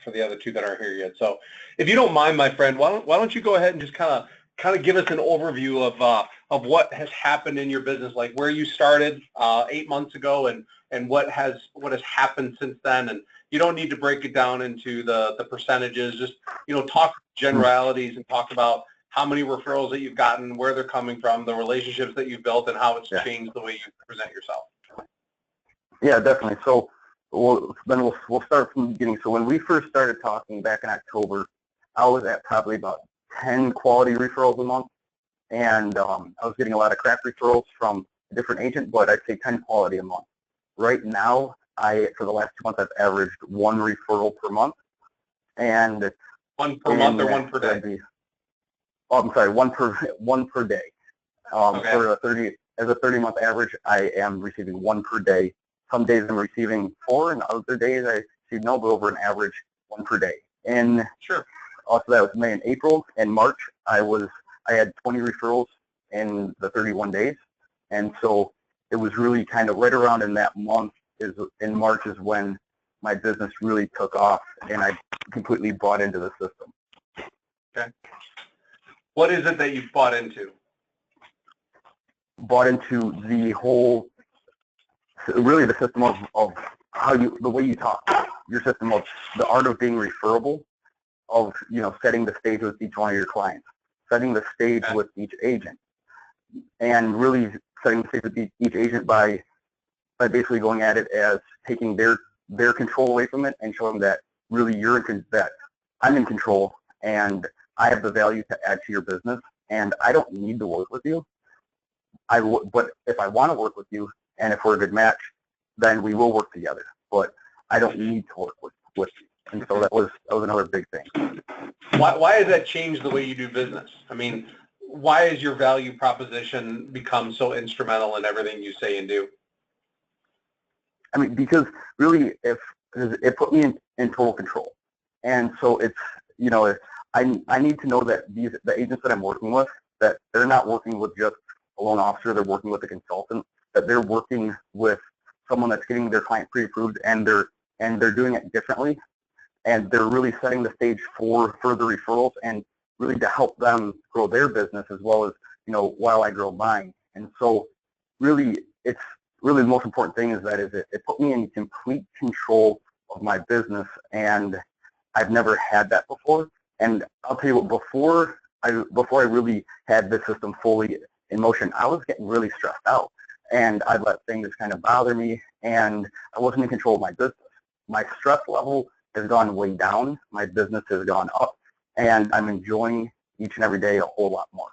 for the other two that aren't here yet. So if you don't mind, my friend, why don't you go ahead and just kind of give us an overview of what has happened in your business, like where you started 8 months ago and what has happened since then. And you don't need to break it down into the percentages. Just, talk generalities and talk about how many referrals that you've gotten, where they're coming from, the relationships that you've built, and how it's changed the way you present yourself. Yeah, definitely. So we'll start from the beginning. So when we first started talking back in October, I was at probably about 10 quality referrals a month, and I was getting a lot of crap referrals from a different agent, but I'd say 10 quality a month. Right now, for the last 2 months, I've averaged 1 referral per month, and one per month or one per day? I'm sorry, one per day. Okay. As a 30-month average, I am receiving 1 per day. Some days I'm receiving 4, and other days I receive no, but over an average 1 per day. And sure. Also, that was May and April. In March, I had 20 referrals in the 31 days, and so it was really kind of right around in that month. In March is when my business really took off, and I completely bought into the system. Okay. What is it that you've bought into? Bought into the whole, really the system of the way you talk, your system of the art of being referable, of setting the stage with each one of your clients, setting the stage with each agent, and really setting the stage with each agent by basically going at it as taking their control away from it and showing that really that I'm in control and I have the value to add to your business, and I don't need to work with you. But if I want to work with you, and if we're a good match, then we will work together. But I don't need to work with you. And so that was another big thing. Why has that changed the way you do business? I mean, why has your value proposition become so instrumental in everything you say and do? I mean, because really, it put me in total control. And so it's, I need to know that the agents that I'm working with, that they're not working with just a loan officer, they're working with a consultant, that they're working with someone that's getting their client pre-approved, and they're doing it differently, and they're really setting the stage for further referrals and really to help them grow their business as well as, while I grow mine. And so really, it's really the most important thing is that it put me in complete control of my business, and I've never had that before. And I'll tell you what, before I really had this system fully in motion, I was getting really stressed out, and I'd let things kind of bother me, and I wasn't in control of my business. My stress level has gone way down, my business has gone up, and I'm enjoying each and every day a whole lot more.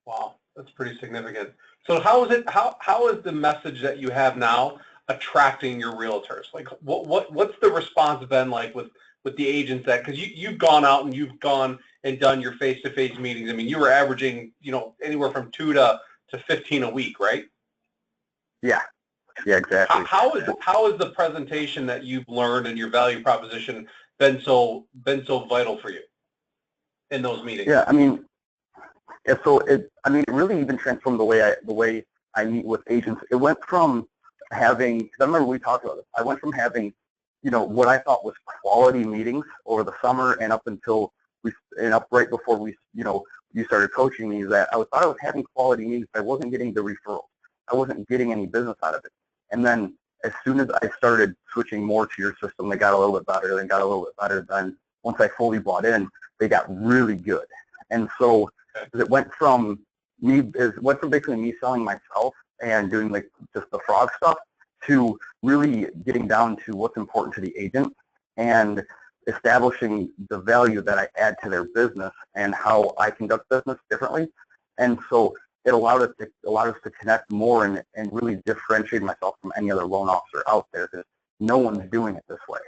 Wow, that's pretty significant. So how is the message that you have now attracting your realtors? Like what's the response been like with the agents that, because you've gone out and you've gone and done your face-to-face meetings. I mean, you were averaging, anywhere from 2 to 15 a week, right? Yeah, exactly. How is the presentation that you've learned and your value proposition been so vital for you in those meetings? Yeah, I mean, it really even transformed the way I meet with agents. It went from having, because I remember we talked about this, I went from having, what I thought was quality meetings over the summer and up right before you started coaching me, that I thought I was having quality meetings, but I wasn't getting the referrals. I wasn't getting any business out of it. And then as soon as I started switching more to your system, they got a little bit better. Then once I fully bought in, they got really good. And so it went from basically me selling myself and doing like just the frog stuff to really getting down to what's important to the agent and establishing the value that I add to their business and how I conduct business differently. And so it allowed us to connect more and really differentiate myself from any other loan officer out there, because no one's doing it this way.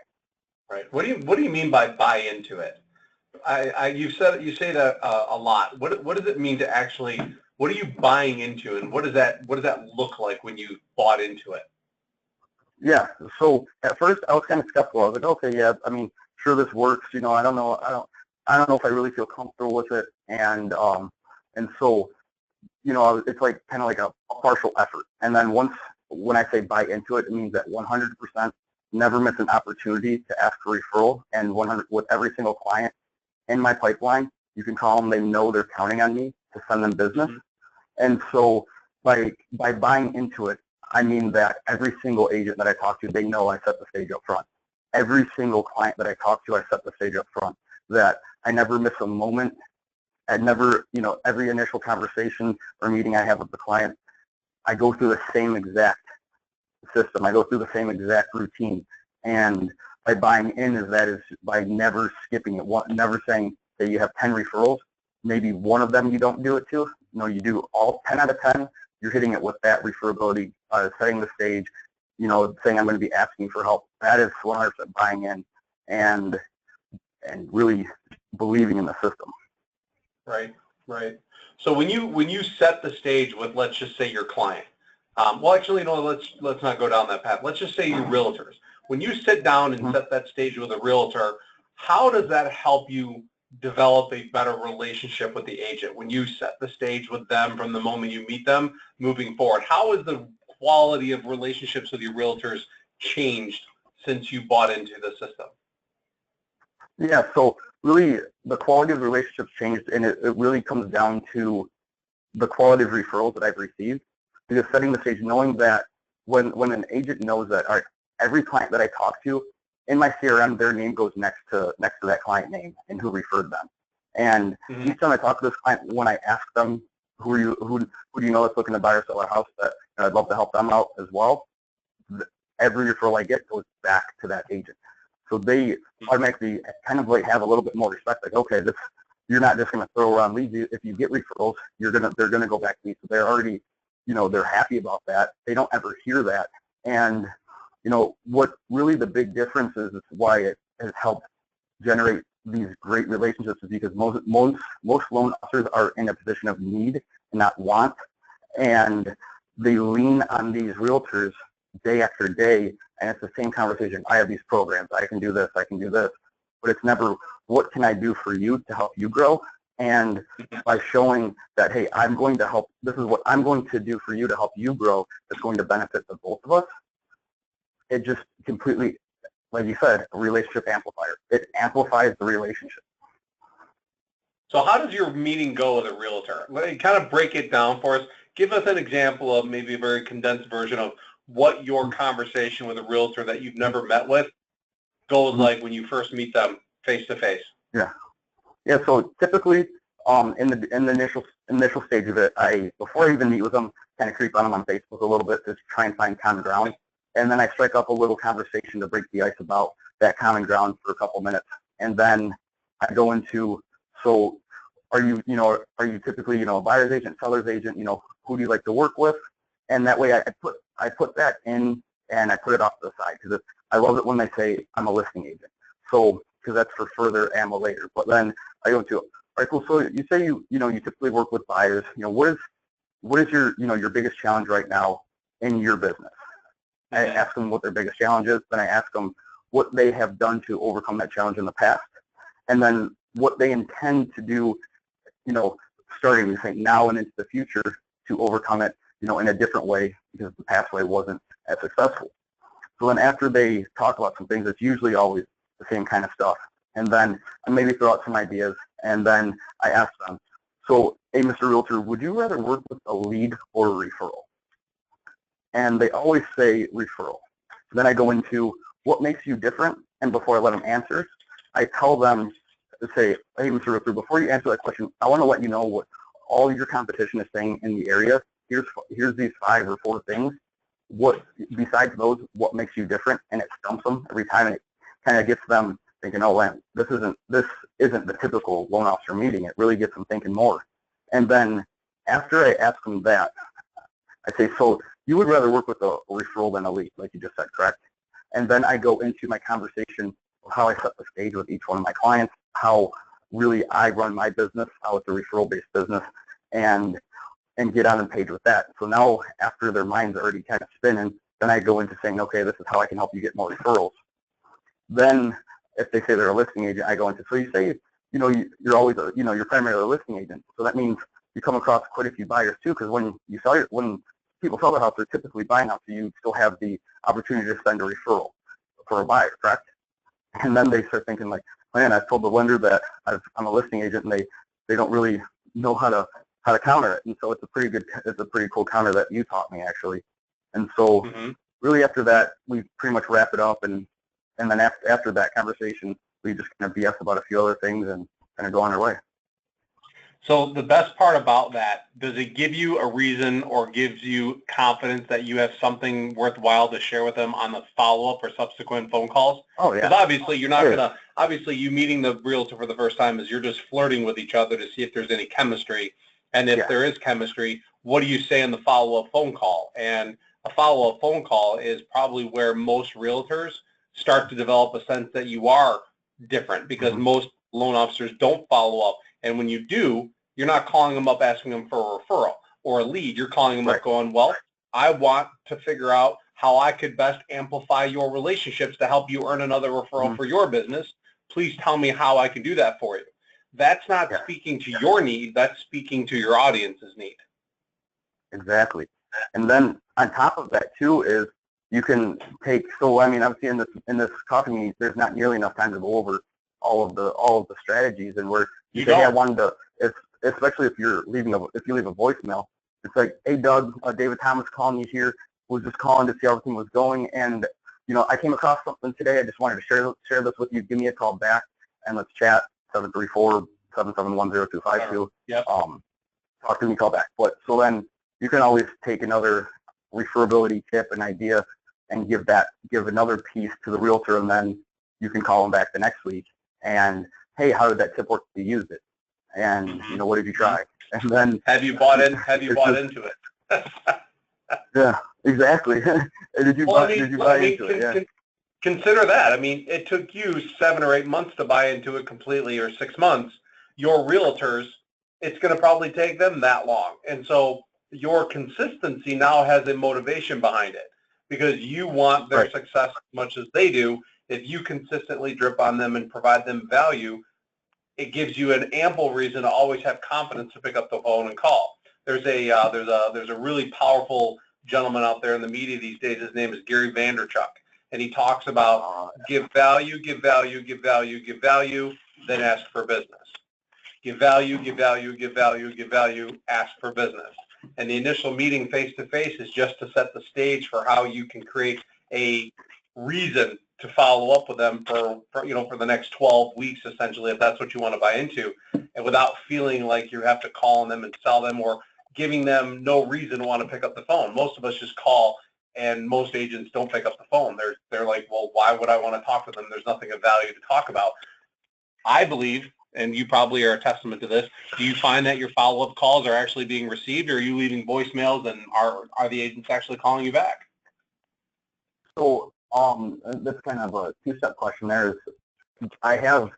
Right. What do you mean by buy into it? You say that a lot. What does it mean to actually? What are you buying into, and what does that look like when you bought into it? Yeah. So at first I was kind of skeptical. I was like, okay, yeah, I mean, sure, this works. I don't know if I really feel comfortable with it, and so it's like kind of like a partial effort. And then when I say buy into it, it means that 100% never miss an opportunity to ask for referral, and 100 with every single client in my pipeline, you can call them, they know they're counting on me to send them business. And so by buying into it, I mean that every single agent that I talk to, they know I set the stage up front. Every single client that I talk to, I set the stage up front, that I never miss a moment. I never, every initial conversation or meeting I have with the client, I go through the same exact system. I go through the same exact routine. And by buying in is by never skipping it, never saying that you have 10 referrals, maybe one of them you don't do it to. You do all 10 out of 10. You're hitting it with that referability, setting the stage, saying I'm going to be asking for help. That is 100% buying in and really believing in the system. Right, right. So when you set the stage with, let's just say, your client, well, actually, no, let's not go down that path. Let's just say your realtors. When you sit down and set that stage with a realtor, how does that help you develop a better relationship with the agent? When you set the stage with them from the moment you meet them moving forward, how has the quality of relationships with your realtors changed since you bought into the system? Yeah, so really the quality of the relationships changed, and it really comes down to the quality of referrals that I've received. Because setting the stage, knowing that when an agent knows that, all right, every client that I talk to, in my CRM, their name goes next to that client name and who referred them. And each time I talk to this client, when I ask them, who do you know that's looking to buy or sell a house, that I'd love to help them out as well, every referral I get goes back to that agent. So they automatically kind of like have a little bit more respect. Like, okay, you're not just going to throw around leads. If you get referrals, they're going to go back to me. So they're already, they're happy about that. They don't ever hear that. And what really the big difference is why it has helped generate these great relationships is because most loan officers are in a position of need and not want, and they lean on these realtors day after day, and it's the same conversation. I have these programs. I can do this. I can do this. But it's never, what can I do for you to help you grow? And by showing that, hey, I'm going to help, this is what I'm going to do for you to help you grow, that's going to benefit the both of us. It just completely, like you said, a relationship amplifier. It amplifies the relationship. So how does your meeting go with a realtor? Kind of break it down for us. Give us an example of maybe a very condensed version of what your conversation with a realtor that you've never met with goes like when you first meet them face to face. Yeah. So typically, in the initial stage of it, before I even meet with them, kind of creep on them on Facebook a little bit to try and find common ground, and then I strike up a little conversation to break the ice about that common ground for a couple minutes, and then I go into, so are you typically a buyer's agent, seller's agent, who do you like to work with? And that way I put that in and I put it off to the side, because I love it when they say I'm a listing agent. So, because that's for further ammo later. But then I go to, all right, cool. So you say you typically work with buyers. What is your biggest challenge right now in your business? I ask them what their biggest challenge is. Then I ask them what they have done to overcome that challenge in the past, and then what they intend to do, starting we think now and into the future to overcome it, in a different way, because the past way wasn't as successful. So then after they talk about some things, it's usually always the same kind of stuff. And then I maybe throw out some ideas, and then I ask them, so, hey, Mr. Realtor, would you rather work with a lead or a referral? And they always say referral. So then I go into what makes you different, and before I let them answer, I tell them, say, hey, Mr. Realtor, before you answer that question, I want to let you know what all your competition is saying in the area. Here's these 5 or 4 things. What, besides those, what makes you different? And it stumps them every time, and it kind of gets them thinking, oh, man, this isn't the typical loan officer meeting. It really gets them thinking more. And then after I ask them that, I say, so you would rather work with a referral than a lead, like you just said, correct? And then I go into my conversation of how I set the stage with each one of my clients, how really I run my business, how it's a referral-based business, and get on the page with that. So now, after their mind's already kind of spinning, then I go into saying, okay, this is how I can help you get more referrals. Then, if they say they're a listing agent, I go into, so you say, you're always, you're primarily a listing agent. So that means you come across quite a few buyers too, because when people sell their house, they're typically buying out, so you still have the opportunity to send a referral. for a buyer, correct? And then they start thinking like, man, I've told the lender that I'm a listing agent, and they don't really know how to counter it. And so it's a pretty cool counter that you taught me, actually. And so really after that, we pretty much wrap it up, and then after that conversation, we just kind of BS about a few other things and kind of go on our way. So the best part about that, does it give you a reason or gives you confidence that you have something worthwhile to share with them on the follow-up or subsequent phone calls? Oh, yeah. Because obviously you're not going to, obviously you meeting the realtor for the first time is you're just flirting with each other to see if there's any chemistry. And if there is chemistry, what do you say in the follow-up phone call? And a follow-up phone call is probably where most realtors start to develop a sense that you are different, because most loan officers don't follow up. And when you do, you're not calling them up asking them for a referral or a lead. You're calling them up going, well, I want to figure out how I could best amplify your relationships to help you earn another referral for your business. Please tell me how I can do that for you. That's not speaking to your need. That's speaking to your audience's need. Exactly. And then on top of that too is you can take, so I mean, obviously in this coffee meeting, there's not nearly enough time to go over all of the strategies, and where you say, hey, I wanted to, especially if you leave a voicemail, it's like, hey Doug, David Thomas calling you here, was just calling to see how everything was going, and I came across something today. I just wanted to share this with you. Give me a call back and let's chat. 734-771-0252. Talk to me, call back. But so then you can always take another referability tip, an idea, and give another piece to the realtor, and then you can call them back the next week and, hey, how did that tip work if you used it? And what did you try? And then have you bought into it? Yeah, exactly. Did you buy into it? Yeah. Consider that. I mean, it took you 7 or 8 months to buy into it completely, or 6 months. Your realtors, it's going to probably take them that long. And so your consistency now has a motivation behind it, because you want their success as much as they do. If you consistently drip on them and provide them value, it gives you an ample reason to always have confidence to pick up the phone and call. There's a really powerful gentleman out there in the media these days. His name is Gary Vaynerchuk, and he talks about give value, give value, give value, give value, then ask for business. Give value, give value, give value, give value, ask for business. And the initial meeting face-to-face is just to set the stage for how you can create a reason to follow up with them for the next 12 weeks, essentially, if that's what you want to buy into, and without feeling like you have to call on them and sell them, or giving them no reason to want to pick up the phone. Most of us just call, and most agents don't pick up the phone. They're like, well, why would I want to talk to them? There's nothing of value to talk about. I believe, and you probably are a testament to this, do you find that your follow-up calls are actually being received, or are you leaving voicemails, and are the agents actually calling you back? So that's kind of a two-step question there. Is I have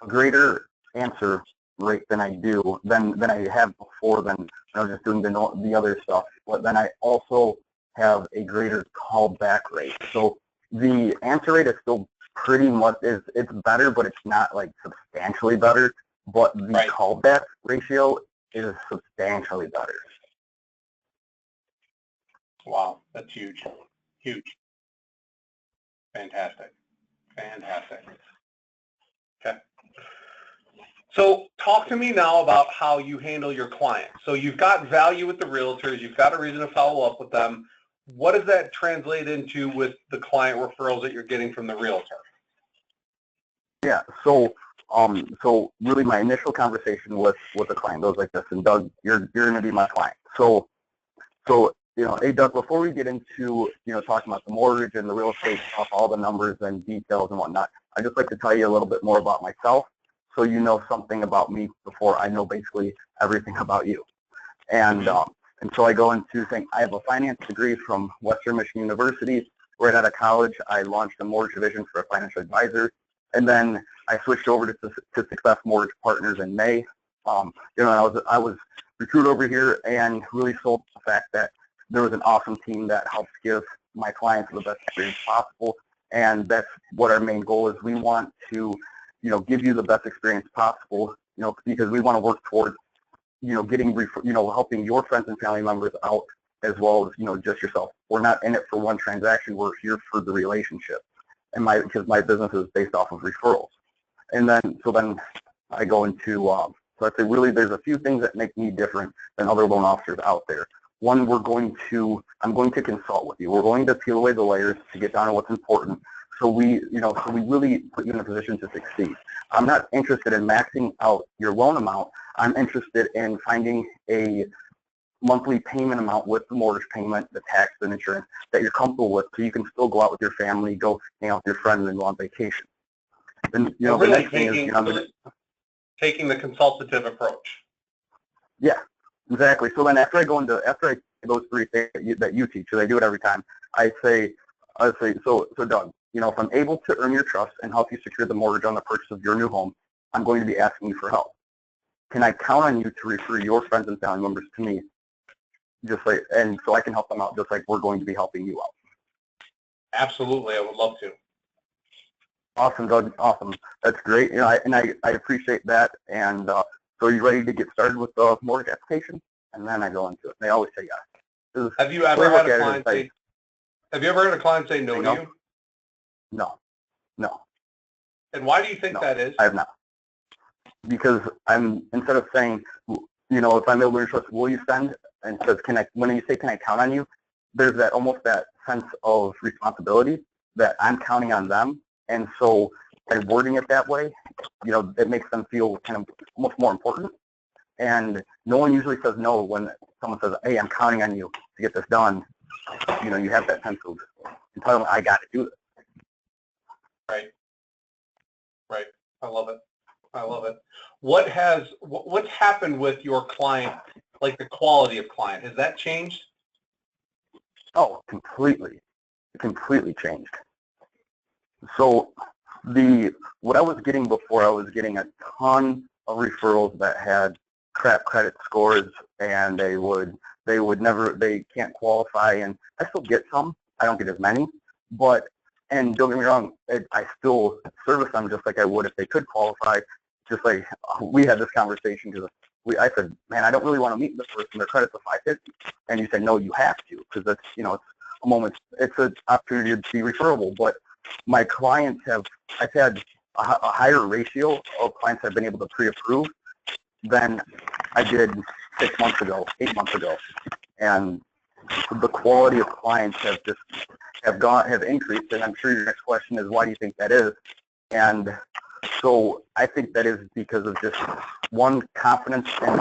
a greater answer rate than I have before, than I was just doing the other stuff. But then I also have a greater callback rate. So the answer rate is still pretty much it's better, but it's not like substantially better. But the callback ratio is substantially better. Wow, that's huge, huge. Fantastic. Fantastic. Okay. So talk to me now about how you handle your clients. So you've got value with the realtors. You've got a reason to follow up with them. What does that translate into with the client referrals that you're getting from the realtor? Yeah. So really my initial conversation with the client goes like this, and Doug, you're going to be my client. So hey Doug, before we get into talking about the mortgage and the real estate stuff, all the numbers and details and whatnot, I'd just like to tell you a little bit more about myself, so you know something about me before I know basically everything about you. And so I go into saying I have a finance degree from Western Michigan University. Right out of college, I launched a mortgage division for a financial advisor, and then I switched over to Success Mortgage Partners in May. I was recruited over here and really sold the fact that there was an awesome team that helps give my clients the best experience possible, and that's what our main goal is. We want to, give you the best experience possible, because we want to work towards, helping your friends and family members out, as well as, just yourself. We're not in it for one transaction. We're here for the relationship. and because my business is based off of referrals. And then I go into, so I say really there's a few things that make me different than other loan officers out there. One, I'm going to consult with you. We're going to peel away the layers to get down to what's important. So we really put you in a position to succeed. I'm not interested in maxing out your loan amount. I'm interested in finding a monthly payment amount with the mortgage payment, the tax, and insurance that you're comfortable with, so you can still go out with your family, go hang out with your friends, and go on vacation. And the really next thing is taking the consultative approach. Yeah, exactly. So then after I those three things that you teach, because I do it every time, I say, so Doug, if I'm able to earn your trust and help you secure the mortgage on the purchase of your new home, I'm going to be asking you for help. Can I count on you to refer your friends and family members to me, and so I can help them out just like we're going to be helping you out? Absolutely, I would love to. Awesome, Doug. Awesome. That's great. I appreciate that. And so are you ready to get started with the mortgage application? And then I go into it. They always say yes. Have you ever had a client say, no to you? No. And why do you think that is? I have not. Because instead of saying, if I'm able to trust, will you send? And says, when you say, can I count on you? There's almost that sense of responsibility that I'm counting on them. And so by wording it that way, it makes them feel kind of almost more important. And no one usually says no when someone says, hey, I'm counting on you to get this done. You have that sense of entitlement, I got to do this. Right. I love it. What's happened with your client, like the quality of client? Has that changed? Oh, completely changed. So what I was getting before, I was getting a ton of referrals that had crap credit scores, and they can't qualify, and I still get some. I don't get as many, and don't get me wrong, I still service them just like I would if they could qualify. Just like we had this conversation because I said, man, I don't really want to meet this person. Their credit's a 550, and you said, no, you have to, because that's it's a moment. It's an opportunity to be referable. But my clients I've had a higher ratio of clients I've been able to pre-approve than I did 6 months ago, 8 months ago, and the quality of clients have increased. And I'm sure your next question is, why do you think that is? And so I think that is because of just confidence in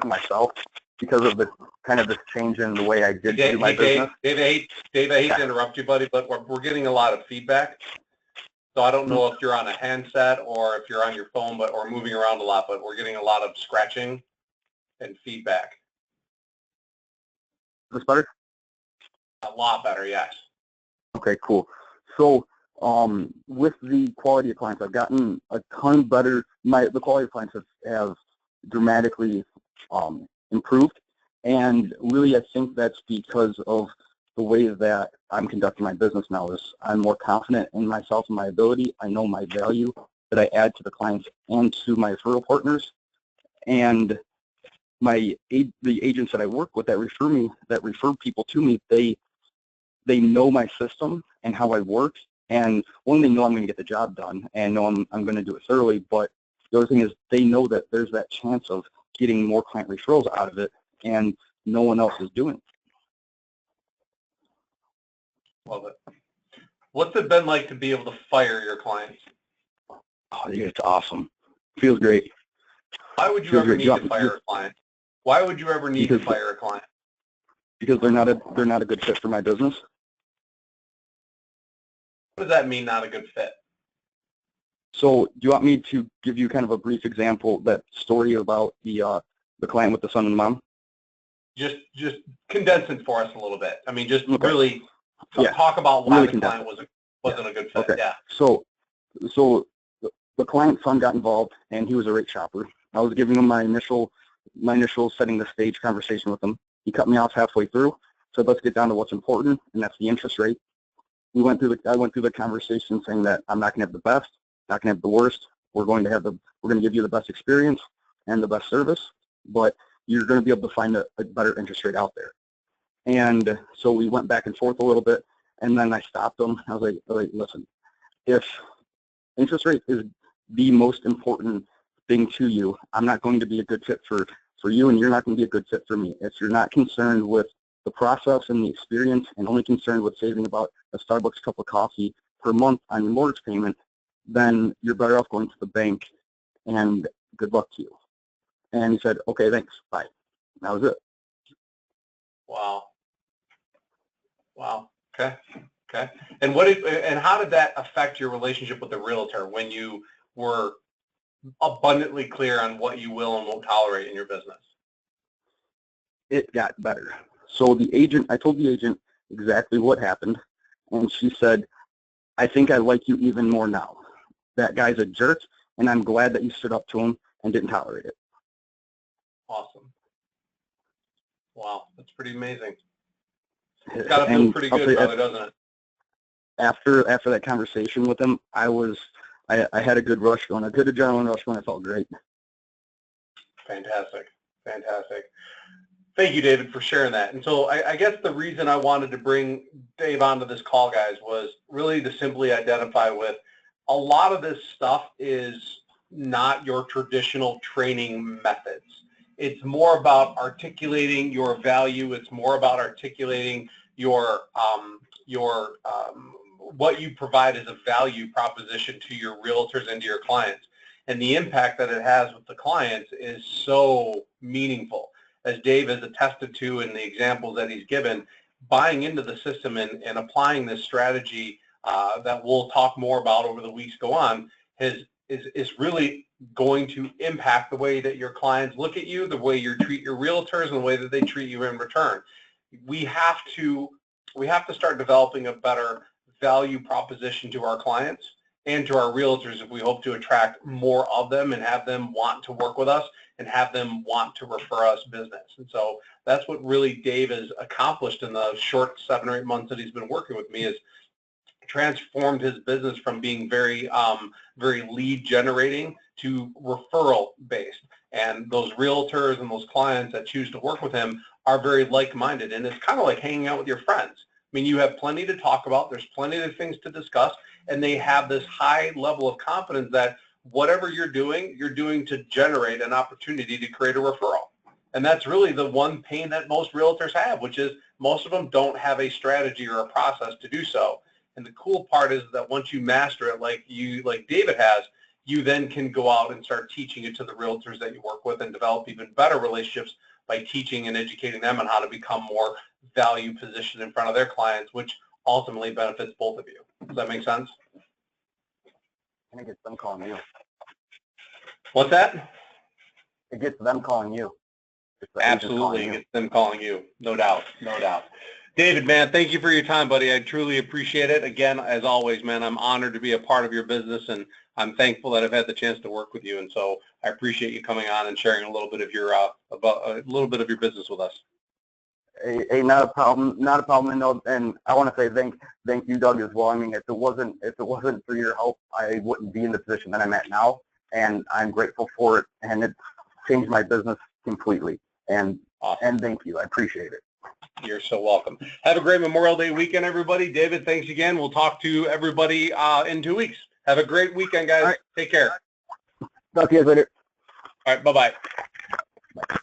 myself, because of the kind of this change in the way I did do my business. Dave, I hate to interrupt you, buddy, but we're getting a lot of feedback. So I don't know if you're on a handset or if you're on your phone, or moving around a lot, but we're getting a lot of scratching and feedback. Is this better? A lot better, yes. Okay, cool. So with the quality of clients, I've gotten a ton better. The quality of clients have dramatically improved, and really I think that's because of the way that I'm conducting my business now. Is I'm more confident in myself and my ability. I know my value that I add to the clients and to my referral partners, and the agents that I work with that refer people to me, they know my system and how I work, and one, they know I'm going to get the job done and know I'm going to do it thoroughly, but the other thing is they know that there's that chance of getting more client referrals out of it, and no one else is doing it. Love it. What's it been like to be able to fire your clients? Oh, it's awesome. Feels great. Why would you ever need to fire a client? Why would you ever need to fire a client? Because they're not a good fit for my business. What does that mean, not a good fit? So do you want me to give you kind of a brief example, that story about the client with the son and mom? Just condense it for us a little bit. I mean, just okay. Really talk about why the client wasn't a good fit. Okay. Yeah. So the client's son got involved, and he was a rate shopper. I was giving him my initial setting the stage conversation with him. He cut me off halfway through, said, let's get down to what's important, and that's the interest rate. I went through the conversation saying that I'm not going to have the best, not going to have the worst. We're going to give you the best experience and the best service, but you're going to be able to find a better interest rate out there. And so we went back and forth a little bit, and then I stopped him. I was like, listen, if interest rate is the most important thing to you, I'm not going to be a good fit for you, and you're not going to be a good fit for me. If you're not concerned with the process and the experience and only concerned with saving about a Starbucks cup of coffee per month on your mortgage payment, then you're better off going to the bank, and good luck to you. And he said, okay, thanks, bye. That was it. Wow. Wow. Okay. Okay. And how did that affect your relationship with the realtor when you were abundantly clear on what you will and won't tolerate in your business? It got better. So I told the agent exactly what happened, and she said, I think I like you even more now. That guy's a jerk, and I'm glad that you stood up to him and didn't tolerate it. Awesome. Wow, that's pretty amazing. It's got to feel pretty good, probably, doesn't it? After that conversation with him, I had a good rush going, a good adrenaline rush going. I felt great. Fantastic. Fantastic. Thank you, David, for sharing that. And so I guess the reason I wanted to bring Dave onto this call, guys, was really to simply identify with a lot of this stuff is not your traditional training methods. It's more about articulating your value. It's more about articulating your what you provide as a value proposition to your realtors and to your clients. And the impact that it has with the clients is so meaningful. As Dave has attested to in the examples that he's given, buying into the system and applying this strategy that we'll talk more about over the weeks go on is really going to impact the way that your clients look at you, the way you treat your realtors, and the way that they treat you in return. We have to start developing a better value proposition to our clients and to our realtors if we hope to attract more of them and have them want to work with us and have them want to refer us business. And so that's what really Dave has accomplished in the short 7 or 8 months that he's been working with me, is transformed his business from being very lead generating to referral based. And those realtors and those clients that choose to work with him are very like-minded, and it's kind of like hanging out with your friends. I mean, you have plenty to talk about, there's plenty of things to discuss, and they have this high level of confidence that whatever you're doing to generate an opportunity to create a referral. And that's really the one pain that most realtors have, which is most of them don't have a strategy or a process to do so. And the cool part is that once you master it, like David has, you then can go out and start teaching it to the realtors that you work with and develop even better relationships by teaching and educating them on how to become more value positioned in front of their clients, which ultimately benefits both of you. Does that make sense? I think it's them calling you. What's that? It gets them calling you. Absolutely, it gets them calling you. No doubt, no doubt. David, man, thank you for your time, buddy. I truly appreciate it. Again, as always, man, I'm honored to be a part of your business, and I'm thankful that I've had the chance to work with you. And so I appreciate you coming on and sharing a little bit of your your business with us. Hey, not a problem. Not a problem. And I want to say thank you, Doug, as well. I mean, if it wasn't for your help, I wouldn't be in the position that I'm at now, and I'm grateful for it. And it's changed my business completely. And awesome. And thank you. I appreciate it. You're so welcome. Have a great Memorial Day weekend, everybody. David, thanks again. We'll talk to everybody in 2 weeks. Have a great weekend, guys. Right. Take care. Talk to you guys later. All right. Bye-bye. Bye.